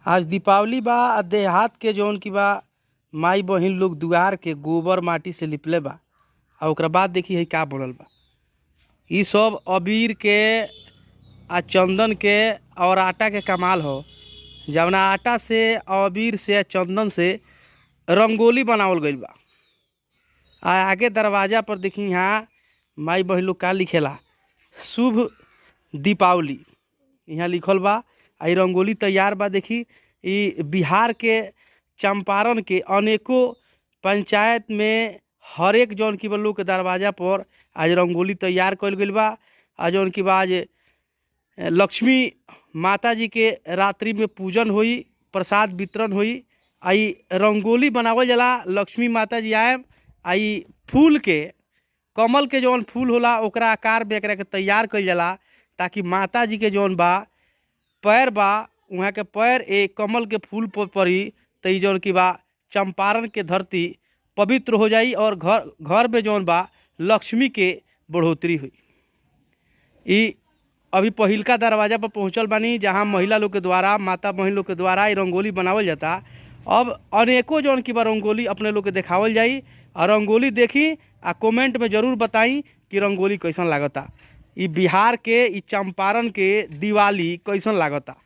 आज दीपावली बा देहात के जौन की बा माई बहिन लोग दुआर के गोबर माटी से लिपले बा। ओकरा बाद देखी है का बोलल बा। ई सब अबीर के आ चंदन के और आटा के कमाल हो। जवना आटा से अबीर से चंदन से रंगोली बनावल गइल बा। आगे दरवाजा पर देखी यहाँ माई बहिन लोग का लिखेला, शुभ दीपावली यहाँ लिखल बा। आई रंगोली तैयार बा। देखी ई बिहार के चंपारण के अनेकों पंचायत में हर एक जौन की लोग के दरवाजा पर आज रंगोली तैयार कइल गइल बा। आज जौन की बा आज लक्ष्मी माता जी के रात्रि में पूजन हुई, प्रसाद वितरण हुई। आई रंगोली बनावल जाला, लक्ष्मी माता जी आए आई फूल के कमल के जौन फूल होला ओकरा आकार में एकरा के तैयार कइल जाला ताकि माता जी के जौन बा पैर बा वहाँ के पैर एक कमल के फूल पर पड़ी तो जौन की बा चंपारण के धरती पवित्र हो जाई और घर घर में जौन बा लक्ष्मी के बढ़ोतरी हुई। ई अभी पहिलका दरवाजा पर पहुँचल बानी जहाँ महिला लोग के द्वारा माता बहन लोग के द्वारा ई रंगोली बनावल जाता। अब अनेकों जौन की बा रंगोली अपने लोग के देखावल जाई और रंगोली देखी आ कमेंट में जरूर बताई कि रंगोली कैसन लागता। ई बिहार के ई चंपारण के दिवाली कैसन लागता।